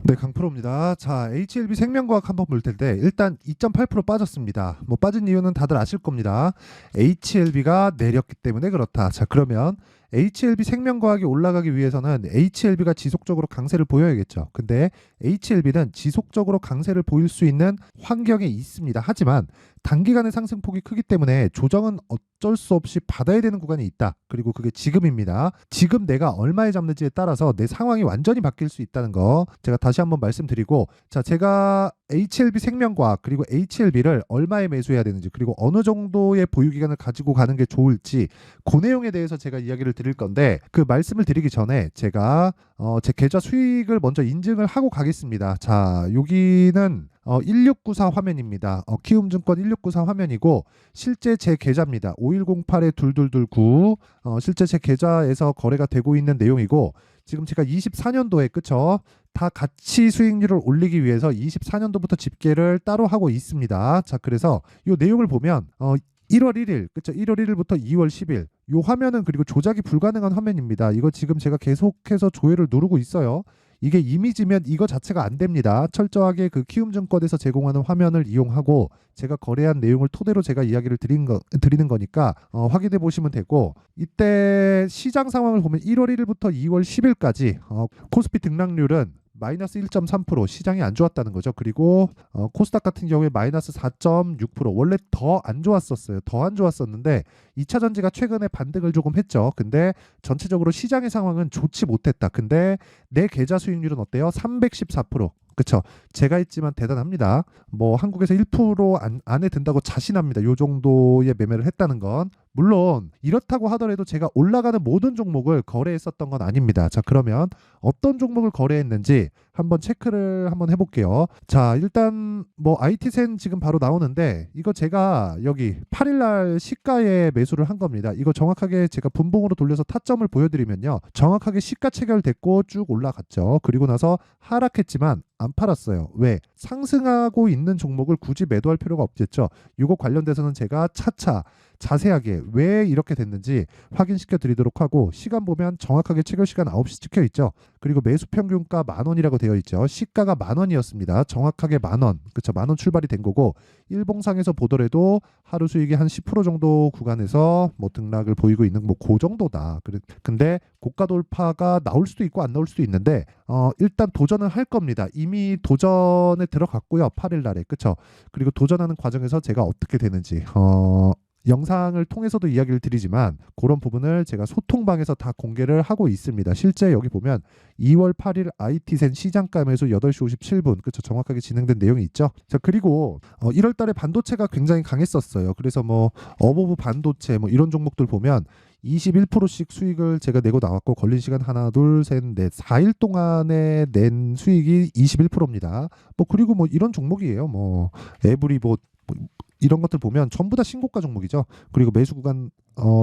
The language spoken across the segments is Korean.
네, 강프로입니다. 자, HLB 생명과학 한번 볼 텐데 일단 2.8% 빠졌습니다. 뭐 빠진 이유는 다들 아실 겁니다. HLB가 내렸기 때문에 그렇다. 자, 그러면 HLB 생명과학이 올라가기 위해서는 HLB가 지속적으로 강세를 보여야겠죠. 근데 HLB는 지속적으로 강세를 보일 수 있는 환경에 있습니다. 하지만 단기간의 상승폭이 크기 때문에 조정은 어쩔 수 없이 받아야 되는 구간이 있다. 그리고 그게 지금입니다. 지금 내가 얼마에 잡는지에 따라서 내 상황이 완전히 바뀔 수 있다는 거 제가 다시 한번 말씀드리고, 자, 제가 HLB 생명과학 그리고 HLB를 얼마에 매수해야 되는지 그리고 어느 정도의 보유 기간을 가지고 가는 게 좋을지 그 내용에 대해서 제가 이야기를 드릴 건데, 그 말씀을 드리기 전에 제가 제 계좌 수익을 먼저 인증을 하고 가겠습니다. 자, 여기는 1694 화면입니다. 키움증권 1694 화면이고 실제 제 계좌입니다. 5108-2229 실제 제 계좌에서 거래가 되고 있는 내용이고, 지금 제가 24년도에 그쵸? 다 같이 수익률을 올리기 위해서 24년도부터 집계를 따로 하고 있습니다. 자, 그래서 이 내용을 보면 1월 1일, 그쵸? 1월 1일부터 2월 10일 이 화면은 그리고 조작이 불가능한 화면입니다. 이거 지금 제가 계속해서 조회를 누르고 있어요. 이게 이미지면 이거 자체가 안 됩니다. 철저하게 그 키움증권에서 제공하는 화면을 이용하고 제가 거래한 내용을 토대로 제가 이야기를 드리는 거니까 확인해 보시면 되고, 이때 시장 상황을 보면 1월 1일부터 2월 10일까지 코스피 등락률은 마이너스 1.3%, 시장이 안 좋았다는 거죠. 그리고 코스닥 같은 경우에 마이너스 4.6%, 원래 더 안 좋았었어요. 더 안 좋았었는데 2차 전지가 최근에 반등을 조금 했죠. 근데 전체적으로 시장의 상황은 좋지 못했다. 근데 내 계좌 수익률은 어때요? 314%. 그쵸? 제가 했지만 대단합니다. 뭐 한국에서 1% 안에 든다고 자신합니다. 요 정도의 매매를 했다는 건. 물론 이렇다고 하더라도 제가 올라가는 모든 종목을 거래했었던 건 아닙니다. 자, 그러면 어떤 종목을 거래했는지 한번 체크를 한번 해볼게요. 자, 일단 뭐 IT센 지금 바로 나오는데 이거 제가 여기 8일날 시가에 매수를 한 겁니다. 이거 정확하게 제가 분봉으로 돌려서 타점을 보여드리면요, 정확하게 시가 체결됐고 쭉 올라갔죠. 그리고 나서 하락했지만 안 팔았어요. 왜? 상승하고 있는 종목을 굳이 매도할 필요가 없겠죠. 이거 관련돼서는 제가 차차 자세하게 왜 이렇게 됐는지 확인시켜 드리도록 하고, 시간 보면 정확하게 체결 시간 9시 찍혀 있죠. 그리고 매수 평균가 10,000원이라고 되어 있죠. 시가가 10,000원이었습니다. 정확하게 10,000원. 그쵸? 10,000원 출발이 된 거고, 일봉상에서 보더라도 하루 수익이 한 10% 정도 구간에서 뭐 등락을 보이고 있는 뭐 그 정도다. 근데 고가 돌파가 나올 수도 있고 안 나올 수도 있는데 일단 도전은 할 겁니다. 이미 도전에 들어갔고요. 8일 날에. 그쵸? 그리고 도전하는 과정에서 제가 어떻게 되는지 영상을 통해서도 이야기를 드리지만 그런 부분을 제가 소통방에서 다 공개를 하고 있습니다. 실제 여기 보면 2월 8일 IT센 시장가 매수 8시 57분, 그쵸? 정확하게 진행된 내용이 있죠. 자, 그리고 1월 달에 반도체가 굉장히 강했었어요. 그래서 뭐 어버브 반도체 뭐 이런 종목들 보면 21%씩 수익을 제가 내고 나왔고, 걸린 시간 하나, 둘, 셋, 넷, 4일 동안에 낸 수익이 21%입니다. 뭐 그리고 뭐 이런 종목이에요. 뭐 에브리봇 뭐 이런 것들 보면 전부 다 신고가 종목이죠. 그리고 매수 구간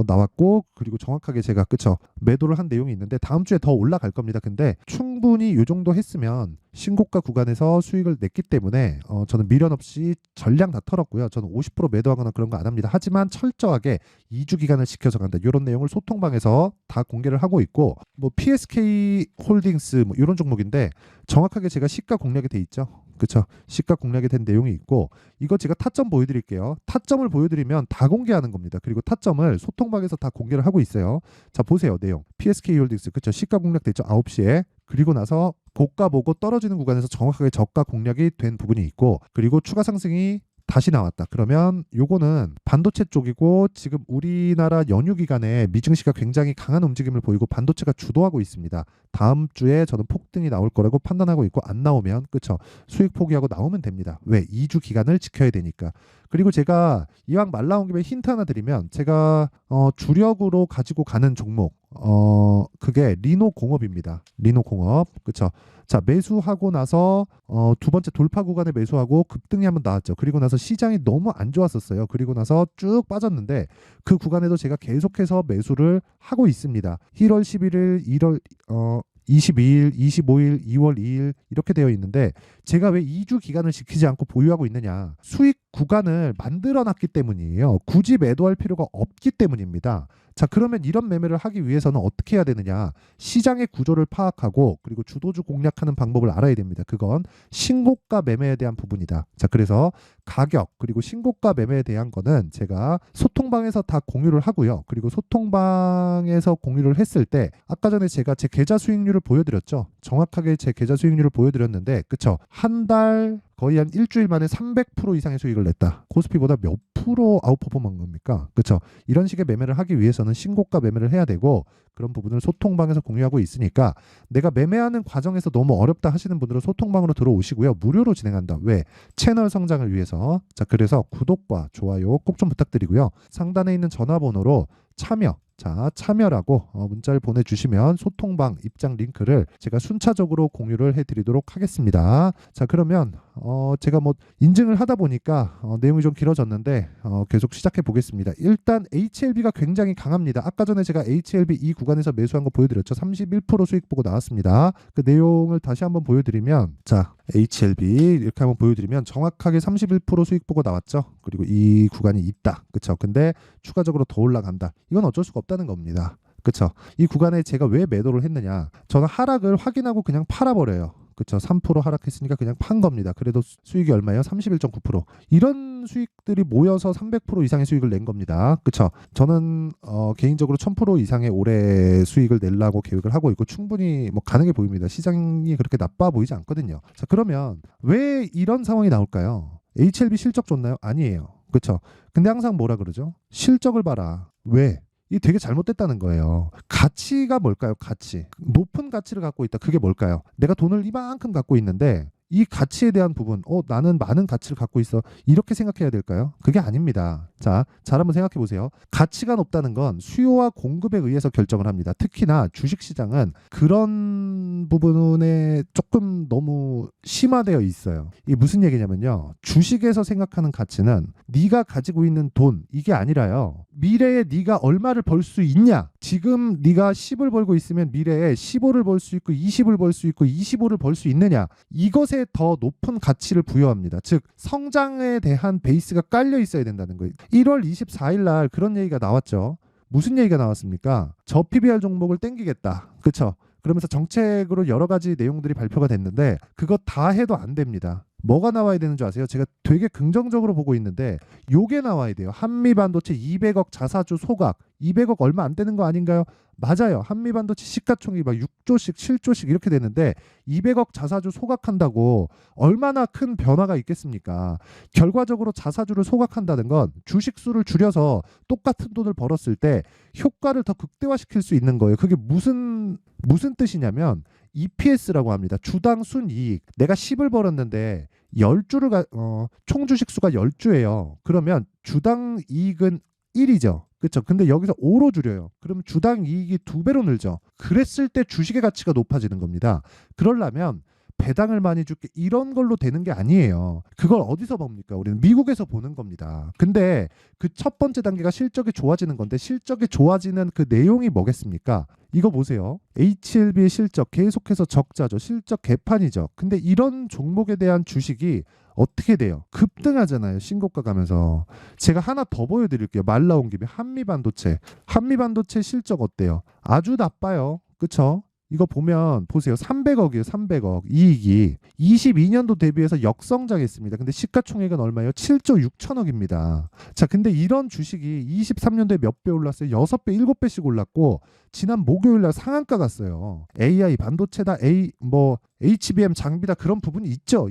나왔고, 그리고 정확하게 제가 그쵸 매도를 한 내용이 있는데 다음 주에 더 올라갈 겁니다. 근데 충분히 요 정도 했으면 신고가 구간에서 수익을 냈기 때문에 저는 미련 없이 전량 다 털었고요. 저는 50% 매도하거나 그런 거 안 합니다. 하지만 철저하게 2주 기간을 지켜서 간다. 이런 내용을 소통방에서 다 공개를 하고 있고, 뭐 PSK 홀딩스 뭐 이런 종목인데 정확하게 제가 시가 공략이 돼 있죠. 그쵸? 시가 공략이 된 내용이 있고, 이거 제가 타점 보여드릴게요. 타점을 보여드리면 다 공개하는 겁니다. 그리고 타점을 소통방에서 다 공개를 하고 있어요. 자, 보세요. 내용. PSK 홀딩스. 그쵸? 시가 공략됐죠. 9시에. 그리고 나서 고가 보고 떨어지는 구간에서 정확하게 저가 공략이 된 부분이 있고, 그리고 추가 상승이 다시 나왔다. 그러면 요거는 반도체 쪽이고, 지금 우리나라 연휴 기간에 미증시가 굉장히 강한 움직임을 보이고 반도체가 주도하고 있습니다. 다음 주에 저는 폭등이 나올 거라고 판단하고 있고, 안 나오면 그쵸? 수익 포기하고 나오면 됩니다. 왜? 2주 기간을 지켜야 되니까. 그리고 제가 이왕 말 나온 김에 힌트 하나 드리면, 제가 주력으로 가지고 가는 종목 그게 리노공업입니다. 리노공업. 그쵸? 자, 매수하고 나서 두 번째 돌파 구간에 매수하고 급등이 한번 나왔죠. 그리고 나서 시장이 너무 안 좋았었어요. 그리고 나서 쭉 빠졌는데 그 구간에도 제가 계속해서 매수를 하고 있습니다. 1월 11일, 1월 22일, 25일, 2월 2일 이렇게 되어 있는데 제가 왜 2주 기간을 지키지 않고 보유하고 있느냐? 수익 구간을 만들어 놨기 때문이에요. 굳이 매도할 필요가 없기 때문입니다. 자, 그러면 이런 매매를 하기 위해서는 어떻게 해야 되느냐? 시장의 구조를 파악하고 그리고 주도주 공략하는 방법을 알아야 됩니다. 그건 신고가 매매에 대한 부분이다. 자, 그래서 가격 그리고 신고가 매매에 대한 거는 제가 소통방에서 다 공유를 하고요. 그리고 소통방에서 공유를 했을 때 아까 전에 제가 제 계좌 수익률을 보여드렸죠. 정확하게 제 계좌 수익률을 보여드렸는데 그쵸? 한 달 거의 한 일주일 만에 300% 이상의 수익을 냈다. 코스피보다 몇 프로 아웃퍼폼한 겁니까? 그렇죠? 이런 식의 매매를 하기 위해서는 신고가 매매를 해야 되고 그런 부분을 소통방에서 공유하고 있으니까 내가 매매하는 과정에서 너무 어렵다 하시는 분들은 소통방으로 들어오시고요. 무료로 진행한다. 왜? 채널 성장을 위해서. 자, 그래서 구독과 좋아요 꼭 좀 부탁드리고요. 상단에 있는 전화번호로 참여 자, 참여라고 문자를 보내주시면 소통방 입장 링크를 제가 순차적으로 공유를 해드리도록 하겠습니다. 자, 그러면 제가 뭐 인증을 하다 보니까 내용이 좀 길어졌는데 계속 시작해 보겠습니다. 일단 HLB가 굉장히 강합니다. 아까 전에 제가 HLB 이 구간에서 매수한 거 보여드렸죠. 31% 수익 보고 나왔습니다. 그 내용을 다시 한번 보여드리면 자, HLB 이렇게 한번 보여드리면 정확하게 31% 수익 보고 나왔죠. 그리고 이 구간이 있다. 그쵸? 근데 추가적으로 더 올라간다. 이건 어쩔 수가 없다는 겁니다. 그쵸? 이 구간에 제가 왜 매도를 했느냐? 저는 하락을 확인하고 그냥 팔아버려요. 그쵸? 3% 하락했으니까 그냥 판 겁니다. 그래도 수익이 얼마예요? 31.9%. 이런 수익들이 모여서 300% 이상의 수익을 낸 겁니다. 그쵸? 저는 개인적으로 1000% 이상의 올해 수익을 내려고 계획을 하고 있고 충분히 뭐 가능해 보입니다. 시장이 그렇게 나빠 보이지 않거든요. 자, 그러면 왜 이런 상황이 나올까요? HLB 실적 좋나요? 아니에요. 그쵸? 근데 항상 뭐라 그러죠? 실적을 봐라. 왜? 이게 되게 잘못됐다는 거예요. 가치가 뭘까요? 가치. 높은 가치를 갖고 있다. 그게 뭘까요? 내가 돈을 이만큼 갖고 있는데 이 가치에 대한 부분, 나는 많은 가치를 갖고 있어. 이렇게 생각해야 될까요? 그게 아닙니다. 자, 잘 한번 생각해 보세요. 가치가 높다는 건 수요와 공급에 의해서 결정을 합니다. 특히나 주식시장은 그런 부분에 조금 너무 심화되어 있어요. 이게 무슨 얘기냐면요. 주식에서 생각하는 가치는 네가 가지고 있는 돈, 이게 아니라요. 미래에 네가 얼마를 벌 수 있냐? 지금 네가 10을 벌고 있으면 미래에 15를 벌 수 있고 20을 벌 수 있고 25를 벌 수 있느냐? 이것에 더 높은 가치를 부여합니다. 즉 성장에 대한 베이스가 깔려 있어야 된다는 거예요. 1월 24일 날 그런 얘기가 나왔죠. 무슨 얘기가 나왔습니까? 저 PBR 종목을 땡기겠다. 그렇죠? 그러면서 정책으로 여러 가지 내용들이 발표가 됐는데 그거 다 해도 안 됩니다. 뭐가 나와야 되는 줄 아세요? 제가 되게 긍정적으로 보고 있는데 요게 나와야 돼요. 한미반도체 200억 자사주 소각. 200억 얼마 안 되는 거 아닌가요? 맞아요. 한미반도체 시가총액이 막 6조씩 7조씩 이렇게 되는데 200억 자사주 소각한다고 얼마나 큰 변화가 있겠습니까? 결과적으로 자사주를 소각한다는 건 주식수를 줄여서 똑같은 돈을 벌었을 때 효과를 더 극대화시킬 수 있는 거예요. 그게 무슨 뜻이냐면 EPS라고 합니다. 주당 순이익. 내가 10을 벌었는데 10주를 총 주식 수가 10주예요. 그러면 주당 이익은 1이죠. 그렇죠. 근데 여기서 5로 줄여요. 그러면 주당 이익이 2배로 늘죠. 그랬을 때 주식의 가치가 높아지는 겁니다. 그러려면 배당을 많이 줄게 이런 걸로 되는 게 아니에요. 그걸 어디서 봅니까? 우리는 미국에서 보는 겁니다. 근데 그 첫 번째 단계가 실적이 좋아지는 건데 실적이 좋아지는 그 내용이 뭐겠습니까? 이거 보세요. HLB의 실적 계속해서 적자죠. 실적 개판이죠. 근데 이런 종목에 대한 주식이 어떻게 돼요? 급등하잖아요. 신고가 가면서. 제가 하나 더 보여드릴게요. 말 나온 김에 한미반도체. 한미반도체 실적 어때요? 아주 나빠요. 그쵸? 이거 보면 보세요. 300억이에요. 300억. 이익이 22년도 대비해서 역성장했습니다. 근데 시가총액은 얼마예요? 7조 6천억입니다. 자, 근데 이런 주식이 23년도에 몇 배 올랐어요? 6배, 7배씩 올랐고 지난 목요일 날 상한가 갔어요. AI 반도체다, HBM 장비다 그런 부분이 있죠.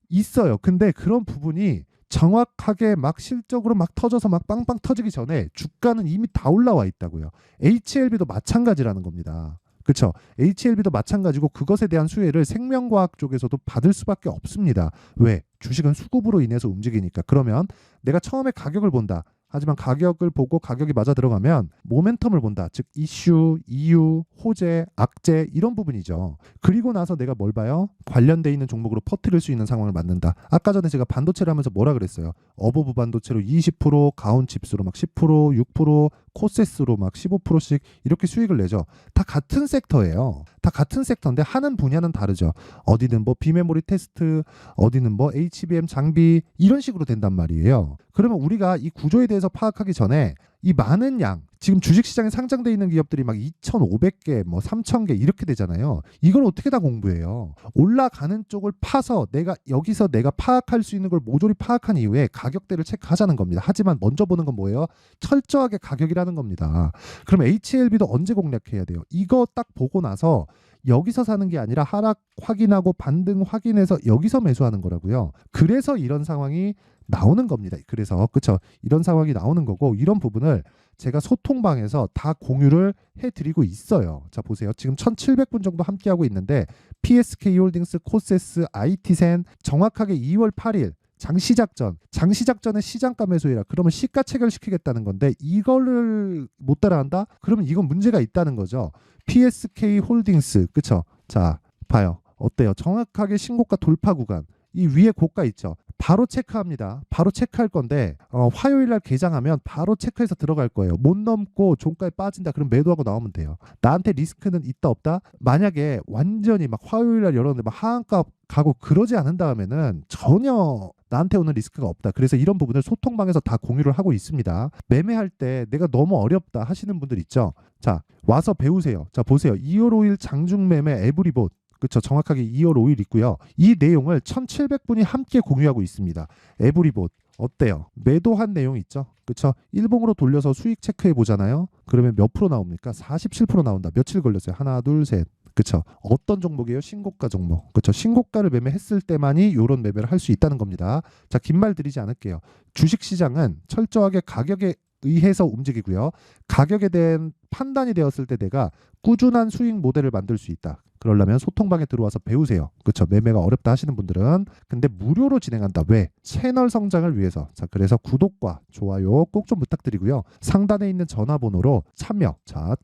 있어요. 근데 그런 부분이 정확하게 막 실적으로 막 터져서 막 빵빵 터지기 전에 주가는 이미 다 올라와 있다고요. HLB도 마찬가지라는 겁니다. 그렇죠? HLB도 마찬가지고 그것에 대한 수혜를 생명과학 쪽에서도 받을 수밖에 없습니다. 왜? 주식은 수급으로 인해서 움직이니까. 그러면 내가 처음에 가격을 본다. 하지만 가격을 보고 가격이 맞아 들어가면 모멘텀을 본다. 즉 이슈, 이유, 호재, 악재 이런 부분이죠. 그리고 나서 내가 뭘 봐요? 관련돼 있는 종목으로 퍼뜨릴 수 있는 상황을 만든다. 아까 전에 제가 반도체를 하면서 뭐라 그랬어요? 어버브 반도체로 20%, 가온 칩스로 막 10%, 6%, 코세스로 막 15%씩 이렇게 수익을 내죠. 다 같은 섹터예요. 다 같은 섹터인데 하는 분야는 다르죠. 어디는 뭐 비메모리 테스트, 어디는 뭐 HBM 장비 이런 식으로 된단 말이에요. 그러면 우리가 이 구조에 대해서 파악하기 전에 이 많은 양, 지금 주식시장에 상장돼 있는 기업들이 막 2,500개, 뭐 3,000개 이렇게 되잖아요. 이걸 어떻게 다 공부해요? 올라가는 쪽을 파서 여기서 내가 파악할 수 있는 걸 모조리 파악한 이후에 가격대를 체크하자는 겁니다. 하지만 먼저 보는 건 뭐예요? 철저하게 가격이라는 겁니다. 그럼 HLB도 언제 공략해야 돼요? 이거 딱 보고 나서 여기서 사는 게 아니라 하락 확인하고 반등 확인해서 여기서 매수하는 거라고요. 그래서 이런 상황이 나오는 겁니다. 그래서 그쵸, 이런 상황이 나오는 거고, 이런 부분을 제가 소통방에서 다 공유를 해드리고 있어요. 자 보세요. 지금 1700분 정도 함께하고 있는데 PSK홀딩스, 코세스, IT센 정확하게 2월 8일 장시작 전에 시장가 매수해라. 그러면 시가 체결시키겠다는 건데 이거를 못 따라한다? 그러면 이건 문제가 있다는 거죠. PSK홀딩스, 그쵸? 자 봐요. 어때요? 정확하게 신고가 돌파 구간, 이 위에 고가 있죠? 바로 체크합니다. 바로 체크할 건데 화요일 날 개장하면 바로 체크해서 들어갈 거예요. 못 넘고 종가에 빠진다. 그럼 매도하고 나오면 돼요. 나한테 리스크는 있다 없다? 만약에 완전히 막 화요일 날 열었는데 막 하한가 가고 그러지 않은 다음에는 전혀 나한테 오는 리스크가 없다. 그래서 이런 부분을 소통방에서 다 공유를 하고 있습니다. 매매할 때 내가 너무 어렵다 하시는 분들 있죠? 자 와서 배우세요. 자 보세요. 2월 5일 장중 매매 에브리봇, 그렇죠. 정확하게 2월 5일 있고요. 이 내용을 1700분이 함께 공유하고 있습니다. 에브리봇 어때요? 매도한 내용 있죠? 그렇죠. 일봉으로 돌려서 수익 체크해 보잖아요. 그러면 몇 프로 나옵니까? 47% 나온다. 며칠 걸렸어요? 하나, 둘, 셋. 그렇죠. 어떤 종목이에요? 신고가 종목. 그렇죠. 신고가를 매매했을 때만이 이런 매매를 할 수 있다는 겁니다. 자, 긴 말 드리지 않을게요. 주식 시장은 철저하게 가격에 의해서 움직이고요. 가격에 대한 판단이 되었을 때 내가 꾸준한 수익 모델을 만들 수 있다. 그러려면 소통방에 들어와서 배우세요. 그렇죠. 매매가 어렵다 하시는 분들은. 근데 무료로 진행한다. 왜? 채널 성장을 위해서. 자, 그래서 구독과 좋아요 꼭 좀 부탁드리고요. 상단에 있는 전화번호로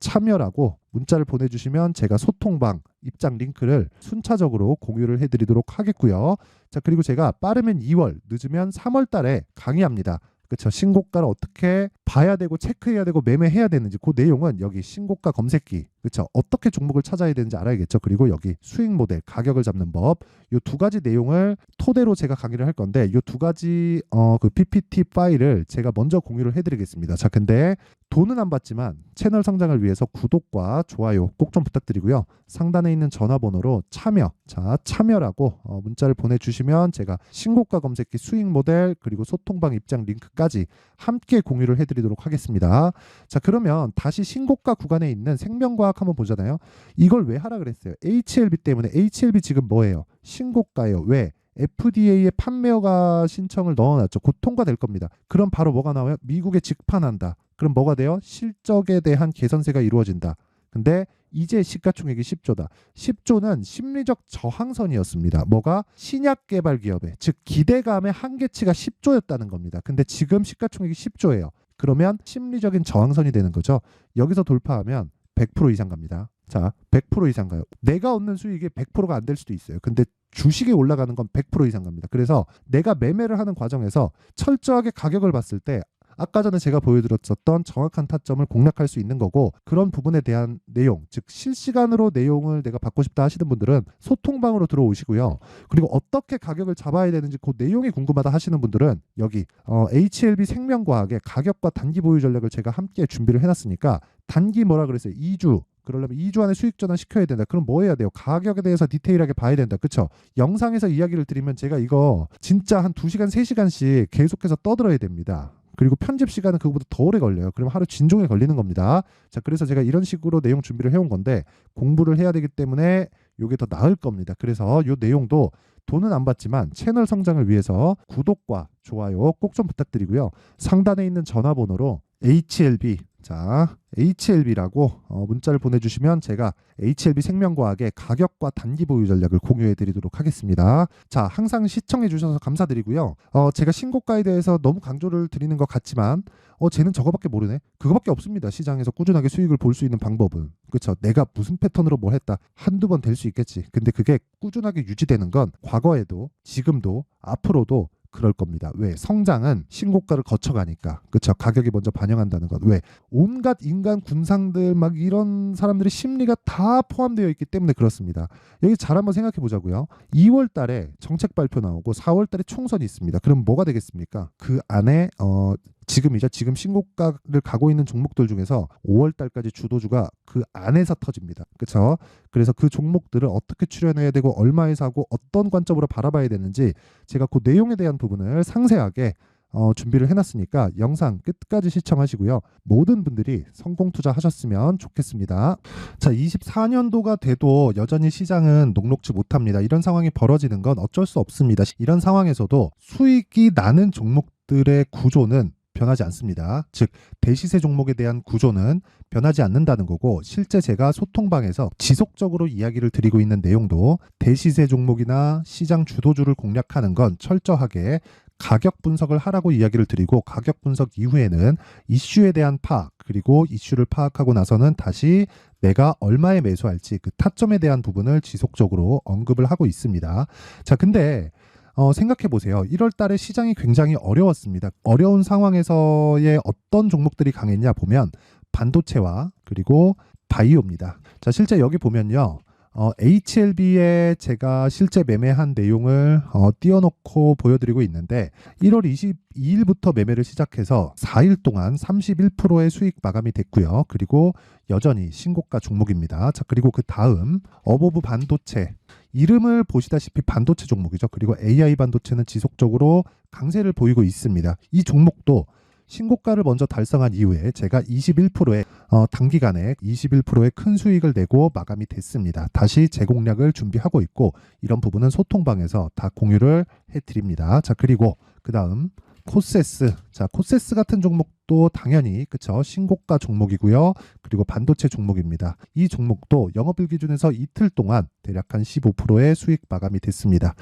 참여라고 문자를 보내주시면 제가 소통방 입장 링크를 순차적으로 공유를 해드리도록 하겠고요. 자, 그리고 제가 빠르면 2월, 늦으면 3월 달에 강의합니다. 그렇죠. 신고가를 어떻게 봐야 되고 체크해야 되고 매매해야 되는지 그 내용은 여기 신고가 검색기, 그렇죠. 어떻게 종목을 찾아야 되는지 알아야겠죠. 그리고 여기 수익 모델, 가격을 잡는 법, 이 두 가지 내용을 토대로 제가 강의를 할 건데 이 두 가지 그 PPT 파일을 제가 먼저 공유를 해드리겠습니다. 자, 근데 돈은 안 받지만 채널 성장을 위해서 구독과 좋아요 꼭 좀 부탁드리고요. 상단에 있는 전화번호로 참여라고 문자를 보내주시면 제가 신고가 검색기, 수익 모델, 그리고 소통방 입장 링크까지 함께 공유를 해드리도록 하겠습니다. 자, 그러면 다시 신고가 구간에 있는 생명과학 한번 보잖아요. 이걸 왜 하라 그랬어요? HLB 때문에. HLB 지금 뭐예요? 신고가예요. 왜? FDA에 판매허가 신청을 넣어놨죠. 곧 통과될 겁니다. 그럼 바로 뭐가 나와요? 미국에 직판한다. 그럼 뭐가 돼요? 실적에 대한 개선세가 이루어진다. 근데 이제 시가총액이 10조다. 10조는 심리적 저항선이었습니다. 뭐가? 신약 개발 기업의, 즉 기대감의 한계치가 10조였다는 겁니다. 근데 지금 시가총액이 10조예요. 그러면 심리적인 저항선이 되는 거죠. 여기서 돌파하면 100% 이상 갑니다. 자, 100% 이상 가요. 내가 얻는 수익이 100%가 안 될 수도 있어요. 근데 주식이 올라가는 건 100% 이상 갑니다. 그래서 내가 매매를 하는 과정에서 철저하게 가격을 봤을 때 아까 전에 제가 보여드렸었던 정확한 타점을 공략할 수 있는 거고, 그런 부분에 대한 내용, 즉 실시간으로 내용을 내가 받고 싶다 하시는 분들은 소통방으로 들어오시고요. 그리고 어떻게 가격을 잡아야 되는지 그 내용이 궁금하다 하시는 분들은 여기 HLB 생명과학의 가격과 단기 보유 전략을 제가 함께 준비를 해놨으니까, 단기 뭐라 그랬어요? 2주. 그러려면 2주 안에 수익 전환 시켜야 된다. 그럼 뭐 해야 돼요? 가격에 대해서 디테일하게 봐야 된다. 그쵸? 영상에서 이야기를 드리면 제가 이거 진짜 한 2시간, 3시간씩 계속해서 떠들어야 됩니다. 그리고 편집 시간은 그거보다 더 오래 걸려요. 그러면 하루 진종에 걸리는 겁니다. 자, 그래서 제가 이런 식으로 내용 준비를 해온 건데 공부를 해야 되기 때문에 이게 더 나을 겁니다. 그래서 이 내용도 돈은 안 받지만 채널 성장을 위해서 구독과 좋아요 꼭 좀 부탁드리고요. 상단에 있는 전화번호로 HLB, 자 HLB라고 문자를 보내주시면 제가 HLB 생명과학의 가격과 단기 보유 전략을 공유해 드리도록 하겠습니다. 자, 항상 시청해 주셔서 감사드리고요. 제가 신고가에 대해서 너무 강조를 드리는 것 같지만 쟤는 저거밖에 모르네. 그거밖에 없습니다. 시장에서 꾸준하게 수익을 볼 수 있는 방법은. 그렇죠. 내가 무슨 패턴으로 뭘 했다 한두 번 될 수 있겠지. 근데 그게 꾸준하게 유지되는 건 과거에도 지금도 앞으로도 그럴 겁니다. 왜? 성장은 신고가를 거쳐가니까. 그쵸? 가격이 먼저 반영한다는 것. 왜? 온갖 인간 군상들 막 이런 사람들의 심리가 다 포함되어 있기 때문에 그렇습니다. 여기 잘 한번 생각해 보자고요. 2월 달에 정책 발표 나오고 4월 달에 총선이 있습니다. 그럼 뭐가 되겠습니까? 그 안에 지금 신고가를 가고 있는 종목들 중에서 5월 달까지 주도주가 그 안에서 터집니다. 그렇죠? 그래서 그 종목들을 어떻게 추려내야 되고 얼마에 사고 어떤 관점으로 바라봐야 되는지 제가 그 내용에 대한 부분을 상세하게 준비를 해놨으니까 영상 끝까지 시청하시고요. 모든 분들이 성공 투자하셨으면 좋겠습니다. 자, 24년도가 돼도 여전히 시장은 녹록지 못합니다. 이런 상황이 벌어지는 건 어쩔 수 없습니다. 이런 상황에서도 수익이 나는 종목들의 구조는 변하지 않습니다. 즉 대시세 종목에 대한 구조는 변하지 않는다는 거고, 실제 제가 소통방에서 지속적으로 이야기를 드리고 있는 내용도 대시세 종목이나 시장 주도주를 공략하는 건 철저하게 가격 분석을 하라고 이야기를 드리고, 가격 분석 이후에는 이슈에 대한 파악, 그리고 이슈를 파악하고 나서는 다시 내가 얼마에 매수할지 그 타점에 대한 부분을 지속적으로 언급을 하고 있습니다. 자, 근데 생각해 보세요. 1월 달에 시장이 굉장히 어려웠습니다. 어려운 상황에서의 어떤 종목들이 강했냐 보면 반도체와 그리고 바이오입니다. 자, 실제 여기 보면요. HLB에 제가 실제 매매한 내용을 띄워놓고 보여드리고 있는데, 1월 22일부터 매매를 시작해서 4일 동안 31%의 수익 마감이 됐고요. 그리고 여전히 신고가 종목입니다. 자, 그리고 그 다음 어보브 반도체, 이름을 보시다시피 반도체 종목이죠. 그리고 AI 반도체는 지속적으로 강세를 보이고 있습니다. 이 종목도 신고가를 먼저 달성한 이후에 제가 21%의 단기간에 21%의 큰 수익을 내고 마감이 됐습니다. 다시 재공략을 준비하고 있고, 이런 부분은 소통방에서 다 공유를 해드립니다. 자, 그리고 그 다음 코세스. 자, 코세스 같은 종목도 당연히 그쵸, 신고가 종목이고요. 그리고 반도체 종목입니다. 이 종목도 영업일 기준에서 이틀 동안 대략 한 15%의 수익 마감이 됐습니다.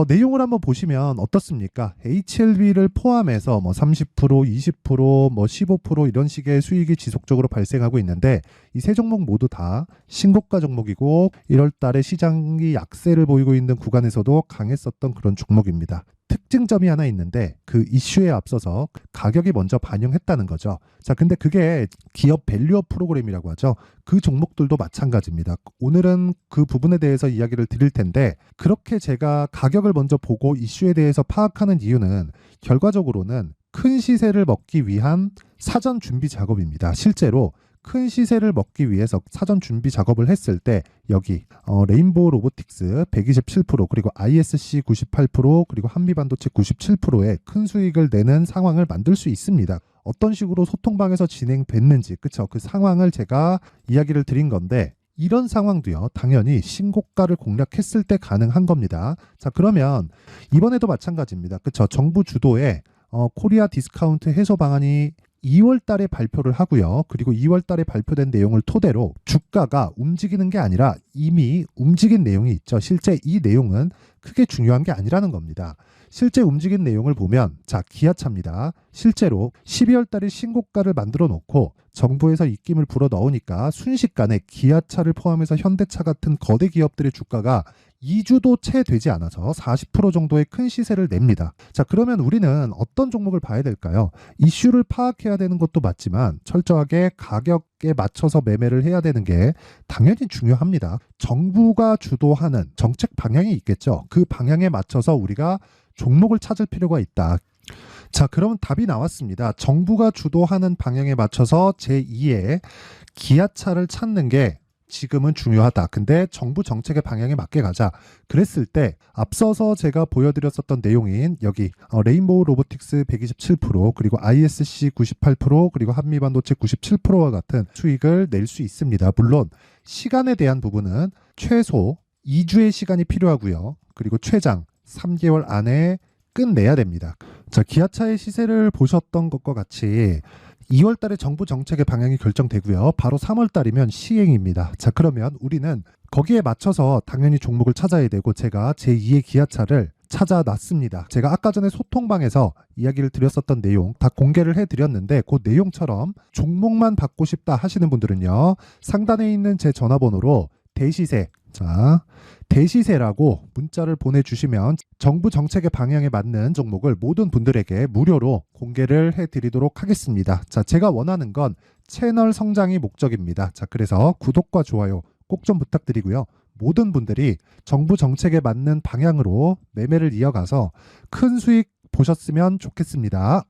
내용을 한번 보시면 어떻습니까? HLB를 포함해서 뭐 30%, 20%, 뭐 15% 이런 식의 수익이 지속적으로 발생하고 있는데, 이 세 종목 모두 다 신고가 종목이고 1월 달에 시장이 약세를 보이고 있는 구간에서도 강했었던 그런 종목입니다. 특징점이 하나 있는데, 그 이슈에 앞서서 가격이 먼저 반영했다는 거죠. 자, 근데 그게 기업 밸류업 프로그램이라고 하죠. 그 종목들도 마찬가지입니다. 오늘은 그 부분에 대해서 이야기를 드릴 텐데, 그렇게 제가 가격을 먼저 보고 이슈에 대해서 파악하는 이유는 결과적으로는 큰 시세를 먹기 위한 사전 준비 작업입니다. 실제로 큰 시세를 먹기 위해서 사전 준비 작업을 했을 때 여기 레인보우 로보틱스 127%, 그리고 ISC 98%, 그리고 한미반도체 97%의 큰 수익을 내는 상황을 만들 수 있습니다. 어떤 식으로 소통방에서 진행됐는지, 그쵸? 그 상황을 제가 이야기를 드린 건데, 이런 상황도요, 당연히 신고가를 공략했을 때 가능한 겁니다. 자, 그러면 이번에도 마찬가지입니다. 그쵸? 정부 주도의 코리아 디스카운트 해소 방안이 2월 달에 발표를 하고요. 그리고 2월 달에 발표된 내용을 토대로 주가가 움직이는 게 아니라 이미 움직인 내용이 있죠. 실제 이 내용은 크게 중요한 게 아니라는 겁니다. 실제 움직인 내용을 보면, 자, 기아차입니다. 실제로 12월 달에 신고가를 만들어 놓고 정부에서 입김을 불어 넣으니까 순식간에 기아차를 포함해서 현대차 같은 거대 기업들의 주가가 2주도 채 되지 않아서 40% 정도의 큰 시세를 냅니다. 자, 그러면 우리는 어떤 종목을 봐야 될까요? 이슈를 파악해야 되는 것도 맞지만 철저하게 가격에 맞춰서 매매를 해야 되는 게 당연히 중요합니다. 정부가 주도하는 정책 방향이 있겠죠. 그 방향에 맞춰서 우리가 종목을 찾을 필요가 있다. 자, 그러면 답이 나왔습니다. 정부가 주도하는 방향에 맞춰서 제2의 기아차를 찾는 게 지금은 중요하다. 근데 정부 정책의 방향에 맞게 가자. 그랬을 때 앞서서 제가 보여드렸었던 내용인 여기 레인보우 로보틱스 127%, 그리고 ISC 98%, 그리고 한미반도체 97%와 같은 수익을 낼 수 있습니다. 물론 시간에 대한 부분은 최소 2주의 시간이 필요하고요. 그리고 최장 3개월 안에 끝내야 됩니다. 자, 기아차의 시세를 보셨던 것과 같이 2월 달에 정부 정책의 방향이 결정되고요. 바로 3월 달이면 시행입니다. 자, 그러면 우리는 거기에 맞춰서 당연히 종목을 찾아야 되고, 제가 제2의 기아차를 찾아놨습니다. 제가 아까 전에 소통방에서 이야기를 드렸었던 내용 다 공개를 해드렸는데, 그 내용처럼 종목만 받고 싶다 하시는 분들은요, 상단에 있는 제 전화번호로 대시세, 자, 대시세라고 문자를 보내주시면 정부 정책의 방향에 맞는 종목을 모든 분들에게 무료로 공개를 해드리도록 하겠습니다. 자, 제가 원하는 건 채널 성장이 목적입니다. 자, 그래서 구독과 좋아요 꼭 좀 부탁드리고요. 모든 분들이 정부 정책에 맞는 방향으로 매매를 이어가서 큰 수익 보셨으면 좋겠습니다.